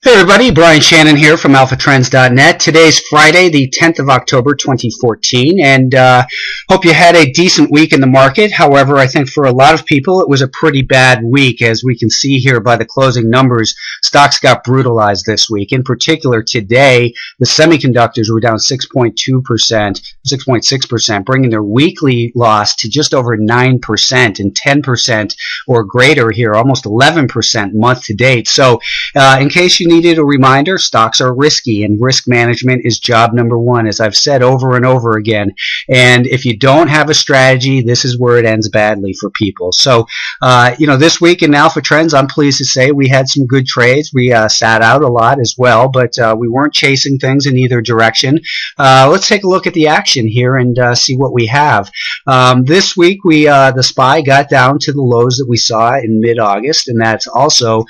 Hey everybody, Brian Shannon here from alphatrends.net. Today's Friday, the 10th of October, 2014, and hope you had a decent week in the market. However, I think for a lot of people it was a pretty bad week. As we can see here by the closing numbers, stocks got brutalized this week. In particular, today, the semiconductors were down 6.2%, 6.6%, bringing their weekly loss to just over 9% and 10% or greater here, almost 11% month to date. So, in case you needed a reminder, stocks are risky, and risk management is job number one, as I've said over and over again. And if you don't have a strategy, this is where it ends badly for people. So, this week in Alpha Trends, I'm pleased to say we had some good trades. We sat out a lot as well, but we weren't chasing things in either direction. Let's take a look at the action here and see what we have. This week, the SPY got down to the lows that we saw in mid-August, and that's also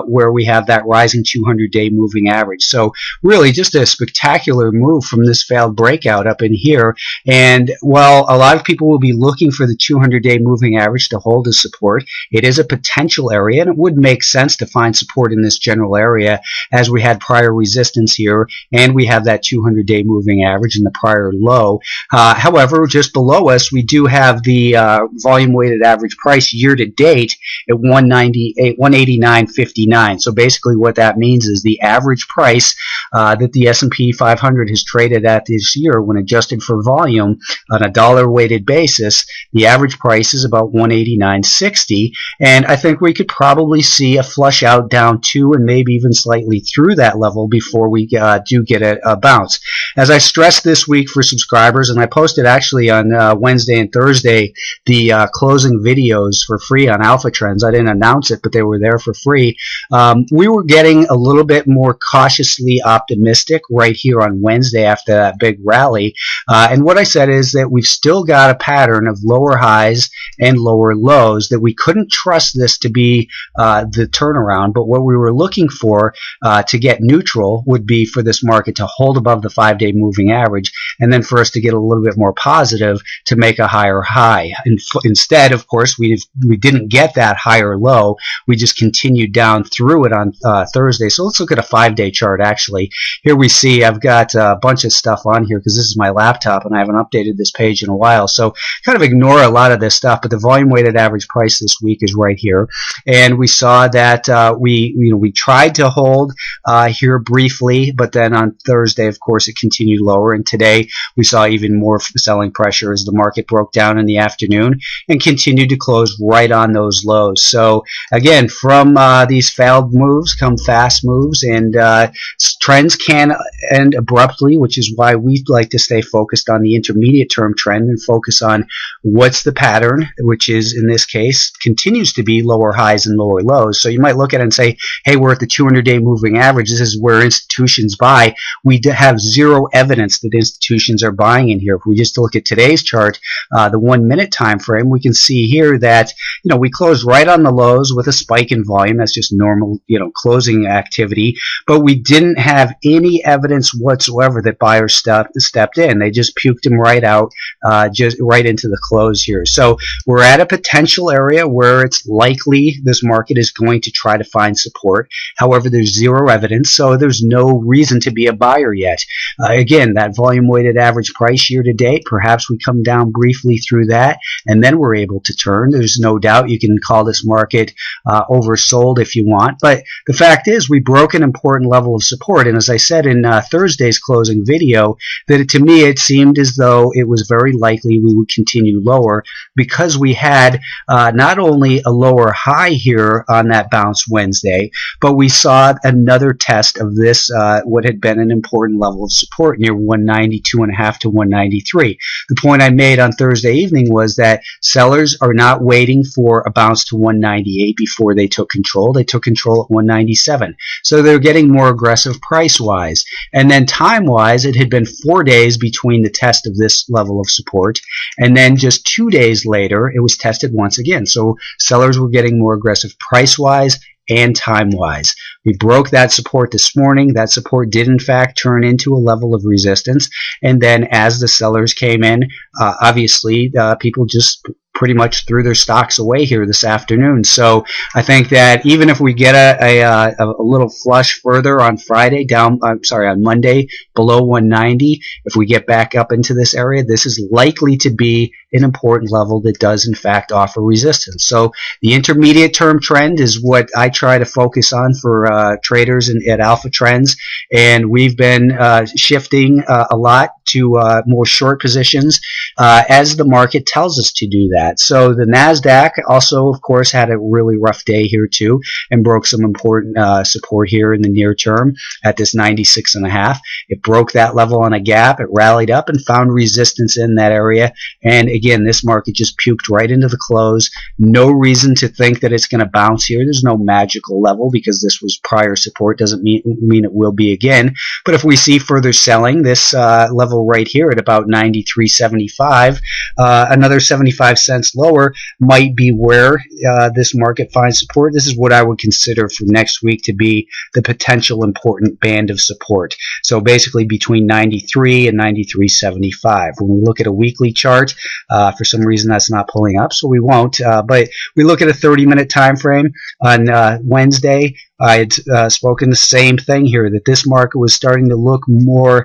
where we have that rising 200-day moving average. So really just a spectacular move from this failed breakout up in here. And while a lot of people will be looking for the 200-day moving average to hold as support, it is a potential area, and it would make sense to find support in this general area as we had prior resistance here, and we have that 200-day moving average in the prior low. However, just below us, we do have the volume-weighted average price year-to-date at 189.59. So basically what that means is the average price that the S&P 500 has traded at this year when adjusted for volume on a dollar-weighted basis, the average price is about 189.60, and I think we could probably see a flush out down to and maybe even slightly through that level before we do get a bounce. As I stressed this week for subscribers, and I posted actually on Wednesday and Thursday the closing videos for free on Alpha Trends. I didn't announce it, but they were there for free. We were getting a little bit more cautiously optimistic right here on Wednesday after that big rally. And what I said is that we've still got a pattern of lower highs and lower lows, that we couldn't trust this to be the turnaround, but what we were looking for to get neutral would be for this market to hold above the 5-day moving average, and then for us to get a little bit more positive to make a higher high. And instead, of course, we didn't get that higher low. We just continued down through it on Thursday. So let's look at a 5-day chart actually. Here we see I've got a bunch of stuff on here because this is my laptop and I haven't updated this page in a while. So kind of ignore a lot of this stuff, but the volume weighted average price this week is right here. And we saw that we tried to hold here briefly, but then on Thursday, of course, it continued lower. And today we saw even more selling pressure as the market broke down in the afternoon and continued to close right on those lows. So again, from these failed moves come fast moves, and trends can end abruptly, which is why we like to stay focused on the intermediate term trend and focus on what's the pattern, which is in this case continues to be lower highs and lower lows. So you might look at it and say, hey, we're at the 200-day moving average. This is where institutions buy. We have zero evidence that institutions are buying in here. If we just look at today's chart, the 1-minute time frame, we can see here that we closed right on the lows with a spike in volume. That's just normal closing activity, but we didn't have any evidence whatsoever that buyers stepped in. They just puked them right out, just right into the close here. So we're at a potential area where it's likely this market is going to try to find support. However, there's zero evidence, so there's no reason to be a buyer yet. Again, that volume weighted average price year to date, perhaps we come down briefly through that and then we're able to turn. There's no doubt you can call this market oversold if you want, but the fact is we broke an important level of support. And as I said in Thursday's closing video, that to me it seemed as though it was very likely we would continue lower because we had not only a lower high here on that bounce Wednesday, but we saw another test of this what had been an important level of support near 192.5 to 193. The point I made on Thursday evening was that sellers are not waiting for a bounce to 198 before they took control. They took control at 197. So they're getting more aggressive price-wise. And then time-wise, it had been 4 days between the test of this level of support, and then just 2 days later, it was tested once again. So sellers were getting more aggressive price-wise and time-wise. We broke that support this morning. That support did, in fact, turn into a level of resistance. And then as the sellers came in, obviously, people just pretty much threw their stocks away here this afternoon. So I think that even if we get a little flush further on Friday on Monday below 190, if we get back up into this area, this is likely to be an important level that does in fact offer resistance. So the intermediate term trend is what I try to focus on for traders at Alpha Trends, and we've been shifting a lot to more short positions as the market tells us to do that. So the Nasdaq also, of course, had a really rough day here too, and broke some important support here in the near term at this 96.5. It broke that level on a gap. It rallied up and found resistance in that area, and again, this market just puked right into the close. No reason to think that it's going to bounce here. There's no magical level because this was prior support. Doesn't mean it will be again. But if we see further selling, this level right here at about 93.75, another 75 cents lower might be where this market finds support. This is what I would consider for next week to be the potential important band of support. So basically between 93 and 93.75. When we look at a weekly chart, for some reason that's not pulling up, so we won't. But we look at a 30-minute time frame on Wednesday. I had spoken the same thing here, that this market was starting to look more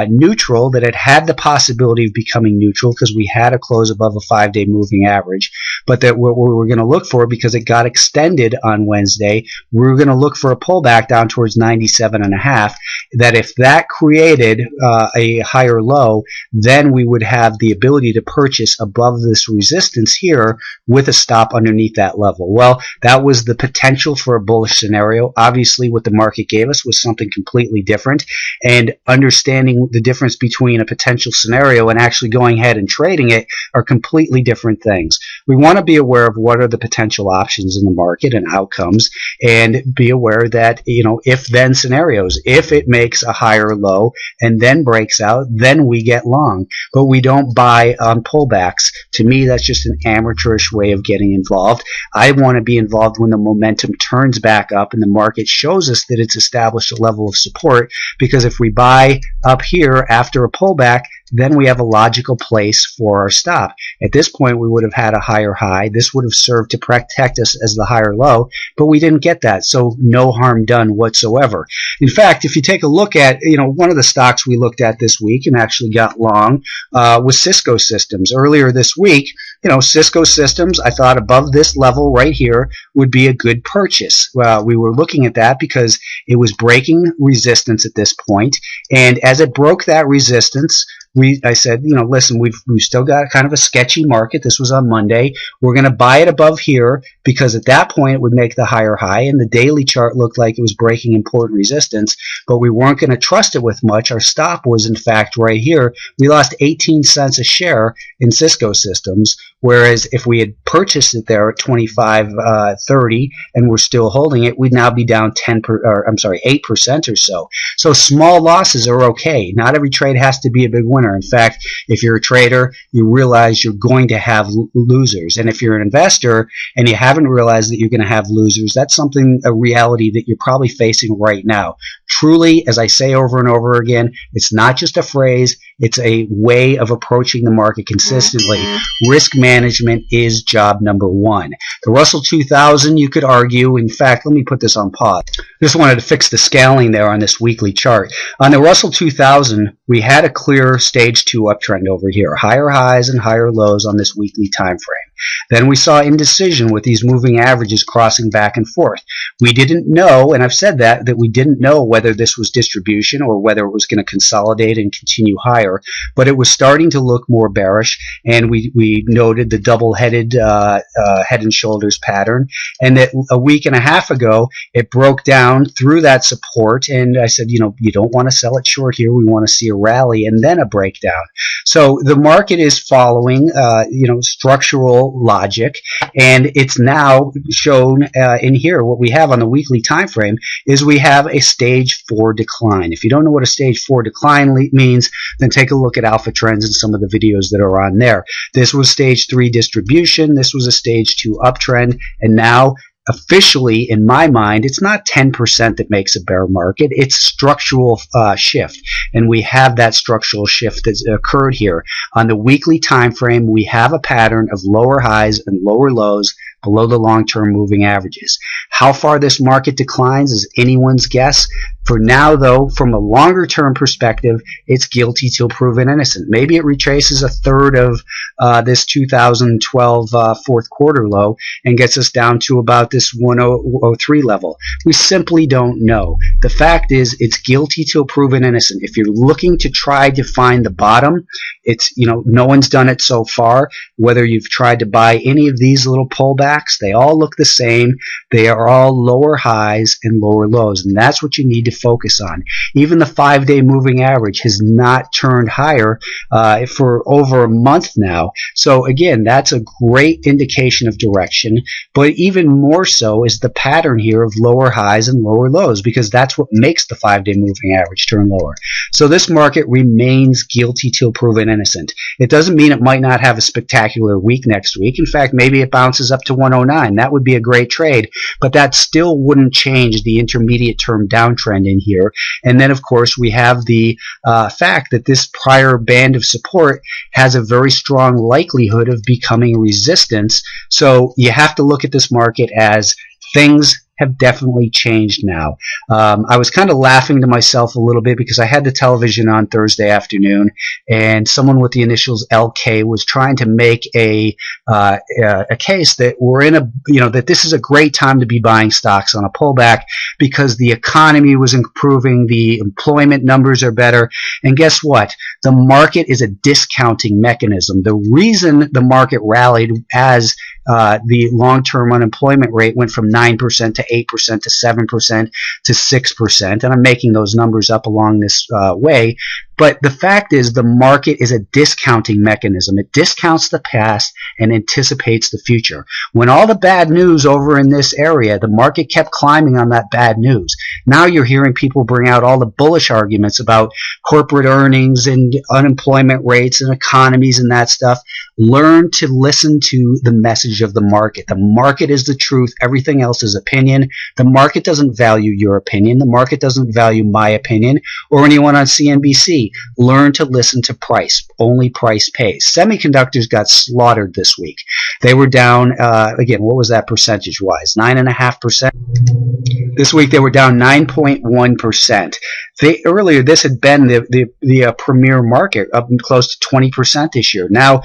neutral, that it had the possibility of becoming neutral because we had a close above a 5-day moving average, but that what we were going to look for, because it got extended on Wednesday, we were going to look for a pullback down towards 97.5, that if that created a higher low, then we would have the ability to purchase above this resistance here with a stop underneath that level. Well, that was the potential for a bullish scenario. Obviously, what the market gave us was something completely different, and understanding the difference between a potential scenario and actually going ahead and trading it are completely different things. We want to be aware of what are the potential options in the market and outcomes, and be aware that, if-then scenarios. If it makes a higher low and then breaks out, then we get long, but we don't buy on pullbacks. To me, that's just an amateurish way of getting involved. I want to be involved when the momentum turns back up and the market shows us that it's established a level of support, because if we buy up here after a pullback, then we have a logical place for our stop. At this point, we would have had a higher high. This would have served to protect us as the higher low, but we didn't get that, so no harm done whatsoever. In fact, if you take a look at, one of the stocks we looked at this week and actually got long was Cisco Systems. Earlier this week, Cisco Systems, I thought above this level right here would be a good purchase. We were looking at that because it was breaking resistance at this point, and as it broke that resistance, I said, listen, we've still got kind of a sketchy market. This was on Monday. We're going to buy it above here because at that point it would make the higher high, and the daily chart looked like it was breaking important resistance, but we weren't going to trust it with much. Our stop was, in fact, right here. We lost 18 cents a share in Cisco Systems, whereas if we had purchased it there at 25.30 and we're still holding it, we'd now be down 8% or so. So small losses are okay. Not every trade has to be a big winner. In fact, if you're a trader, you realize you're going to have losers. And if you're an investor and you haven't realized that you're going to have losers, that's a reality that you're probably facing right now. Truly, as I say over and over again, it's not just a phrase, it's a way of approaching the market consistently. Risk management is job number one. The Russell 2000, you could argue, in fact, let me put this on pause. Just wanted to fix the scaling there on this weekly chart. On the Russell 2000, we had a clear stage 2 uptrend over here, higher highs and higher lows on this weekly time frame. Then we saw indecision with these moving averages crossing back and forth. We didn't know, and I've said that we didn't know whether this was distribution or whether it was going to consolidate and continue higher, but it was starting to look more bearish, and we noted the double-headed head and shoulders pattern, and that a week and a half ago it broke down through that support, and I said, you don't want to sell it short here. We want to see a rally and then a breakdown. So the market is following structural logic, and it's now shown in here. What we have on the weekly time frame is we have a stage 4 decline. If you don't know what a stage 4 decline means, then take a look at Alpha Trends and some of the videos that are on there. This was stage 3 distribution, this was a stage 2 uptrend, and now officially, in my mind, it's not 10% that makes a bear market. It's structural shift, and we have that structural shift that's occurred here. On the weekly time frame, we have a pattern of lower highs and lower lows below the long-term moving averages. How far this market declines is anyone's guess. For now, though, from a longer-term perspective, it's guilty till proven innocent. Maybe it retraces a third of this 2012 fourth quarter low and gets us down to about this 103 level. We simply don't know. The fact is, it's guilty till proven innocent. If you're looking to try to find the bottom, it's, no one's done it so far. Whether you've tried to buy any of these little pullbacks, they all look the same. They are all lower highs and lower lows, and that's what you need to focus on. Even the 5-day moving average has not turned higher for over a month now. So again, that's a great indication of direction, but even more so is the pattern here of lower highs and lower lows, because that's what makes the 5-day moving average turn lower. So this market remains guilty till proven innocent. It doesn't mean it might not have a spectacular week next week. In fact, maybe it bounces up to 109. That would be a great trade, but that still wouldn't change the intermediate term downtrend in here. And then, of course, we have the fact that this prior band of support has a very strong likelihood of becoming resistance. So you have to look at this market as things have definitely changed now. I was kind of laughing to myself a little bit because I had the television on Thursday afternoon, and someone with the initials LK was trying to make a case that we're in that this is a great time to be buying stocks on a pullback because the economy was improving, the employment numbers are better, and guess what? The market is a discounting mechanism. The reason the market rallied as the long-term unemployment rate went from 9% to 8% to 7% to 6%, and I'm making those numbers up along this way, but the fact is the market is a discounting mechanism. It discounts the past and anticipates the future. When all the bad news over in this area, the market kept climbing on that bad news. Now you're hearing people bring out all the bullish arguments about corporate earnings and unemployment rates and economies and that stuff. Learn to listen to the message of the market. The market is the truth. Everything else is opinion. The market doesn't value your opinion. The market doesn't value my opinion or anyone on CNBC. Learn to listen to price. Only price pays. Semiconductors got slaughtered this week. They were down, again, what was that percentage-wise? 9.5%? This week they were down 9.1%. Earlier, this had been the premier market, up close to 20% this year. Now,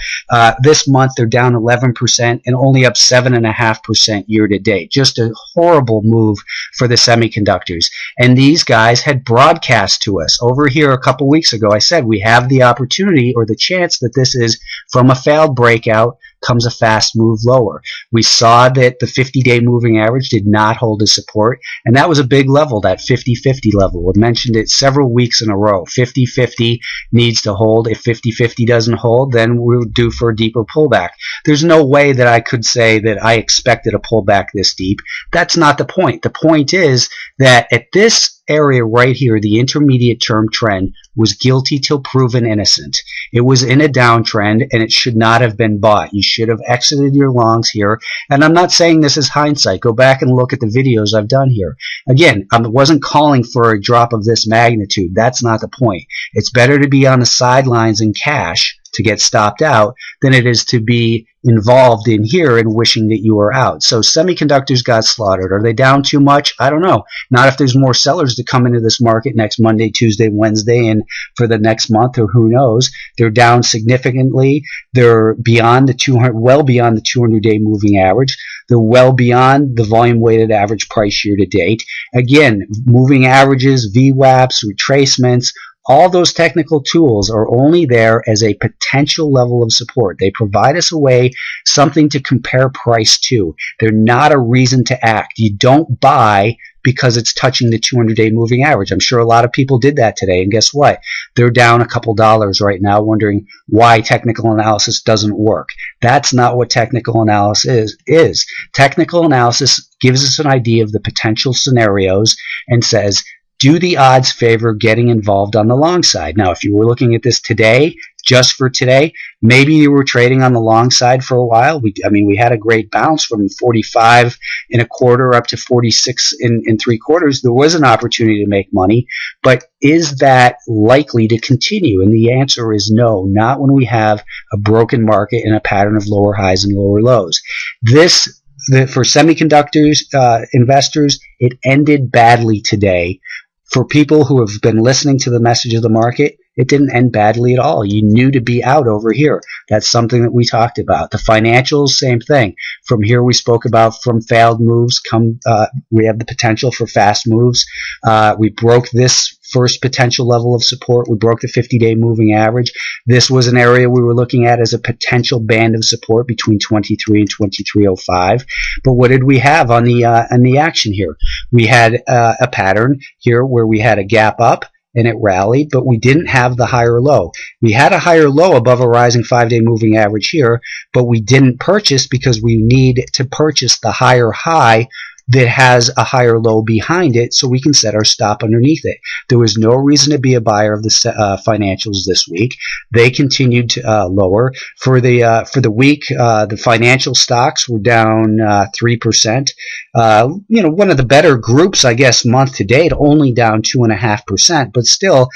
this month they're down 11% and only up 7.5% year to date. Just a horrible move for the semiconductors. And these guys had broadcast to us over here a couple weeks ago. I said we have the opportunity or the chance that this is from a failed breakout comes a fast move lower. We saw that the 50-day moving average did not hold as support, and that was a big level, that 50-50 level. We mentioned it several weeks in a row. 50-50 needs to hold. If 50-50 doesn't hold, then we're due for a deeper pullback. There's no way that I could say that I expected a pullback this deep. That's not the point. The point is that at this area right here, the intermediate term trend was guilty till proven innocent. It was in a downtrend and it should not have been bought. You should have exited your longs here. And I'm not saying this is hindsight. Go back and look at the videos I've done here. Again, I wasn't calling for a drop of this magnitude. That's not the point. It's better to be on the sidelines in cash to get stopped out than it is to be involved in here and wishing that you were out. So semiconductors got slaughtered. Are they down too much? I don't know. Not if there's more sellers to come into this market next Monday, Tuesday, Wednesday, and for the next month, or who knows. They're down significantly. They're beyond the 200, well beyond the 200-day moving average. They're well beyond the volume-weighted average price year to date. Again, moving averages, VWAPs, retracements, all those technical tools are only there as a potential level of support. They provide us a way, something to compare price to. They're not a reason to act. You don't buy because it's touching the 200-day moving average. I'm sure a lot of people did that today, and guess what? They're down a couple dollars right now wondering why technical analysis doesn't work. That's not what technical analysis is. Technical analysis gives us an idea of the potential scenarios and says, do the odds favor getting involved on the long side? Now, if you were looking at this today, just for today. Maybe you were trading on the long side for a while. We had a great bounce from 45 and a quarter up to 46 and 3/4. There was an opportunity to make money, but is that likely to continue? And the answer is no, not when we have a broken market and a pattern of lower highs and lower lows. For semiconductors investors, it ended badly today. For people who have been listening to the message of the market, it didn't end badly at all. You knew to be out over here. That's something that we talked about. The financials, same thing. From here, we spoke about from failed moves, we have the potential for fast moves. We broke this first potential level of support. We broke the 50-day moving average. This was an area we were looking at as a potential band of support between 23 and 23.05. But what did we have on the action here? We had a pattern here where we had a gap up and it rallied, but we didn't have the higher low. We had a higher low above a rising 5-day moving average here, but we didn't purchase because we need to purchase the higher high that has a higher low behind it, so we can set our stop underneath it. There was no reason to be a buyer of the financials this week. They continued to lower. For the week, the financial stocks were down 3%. One of the better groups, I guess, month to date, only down 2.5%. But still,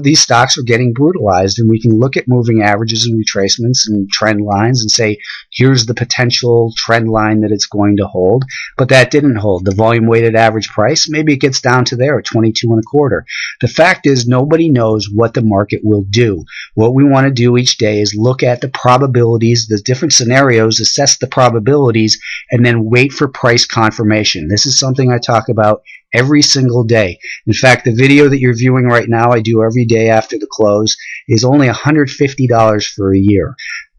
these stocks are getting brutalized, and we can look at moving averages and retracements and trend lines and say, here's the potential trend line that it's going to hold. But that didn't hold. The volume weighted average price, maybe it gets down to there at 22.25. The fact is, nobody knows what the market will do. What we want to do each day is look at the probabilities, the different scenarios, assess the probabilities, and then wait for price confirmation. This is something I talk about every single day. In fact, the video that you're viewing right now, I do every day after the close, is only $150 for a year.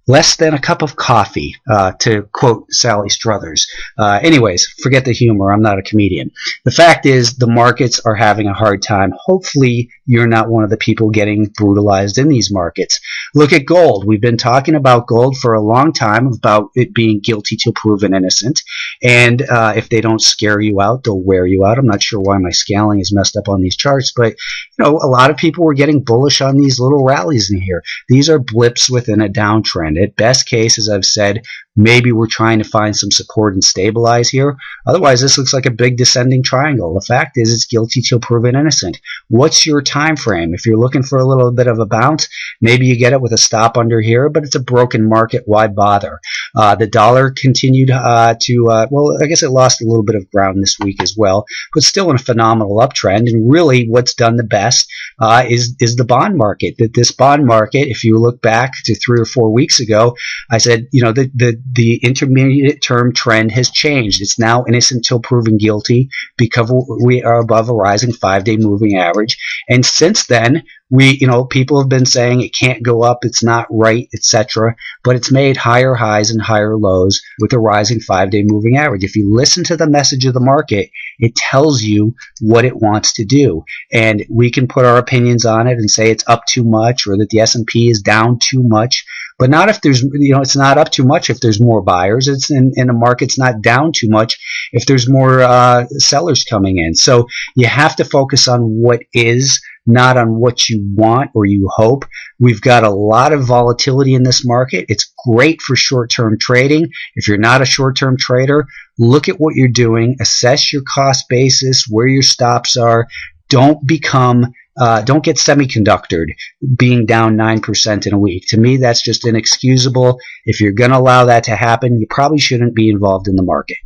Less than a cup of coffee, to quote Sally Struthers. Anyways, forget the humor. I'm not a comedian. The fact is, the markets are having a hard time. Hopefully, you're not one of the people getting brutalized in these markets. Look at gold. We've been talking about gold for a long time, about it being guilty till proven innocent. And if they don't scare you out, they'll wear you out. I'm not sure why my scaling is messed up on these charts, but a lot of people were getting bullish on these little rallies in here. These are blips within a downtrend. At best case, as I've said, maybe we're trying to find some support and stabilize here. Otherwise, this looks like a big descending triangle. The fact is, it's guilty till proven innocent. What's your time frame? If you're looking for a little bit of a bounce, maybe you get it with a stop under here, but it's a broken market. Why bother? The dollar continued well, I guess it lost a little bit of ground this week as well, but still in a phenomenal uptrend. And really, what's done the best is the bond market. That this bond market, if you look back to 3 or 4 weeks ago, I said, the intermediate term trend has changed. It's now innocent till proven guilty because we are above a rising 5-day moving average. And since then, people have been saying it can't go up, it's not right, etc. But it's made higher highs and higher lows with a rising 5-day moving average. If you listen to the message of the market, it tells you what it wants to do. And we can put our opinions on it and say it's up too much or that the S&P is down too much. But not if there's, it's not up too much if there's more buyers. It's in the market's not down too much if there's more sellers coming in. So you have to focus on what is, not on what you want or you hope. We've got a lot of volatility in this market. It's great for short-term trading. If you're not a short-term trader, look at what you're doing, assess your cost basis, where your stops are. Don't get semiconductored being down 9% in a week. To me, that's just inexcusable. If you're going to allow that to happen, you probably shouldn't be involved in the market.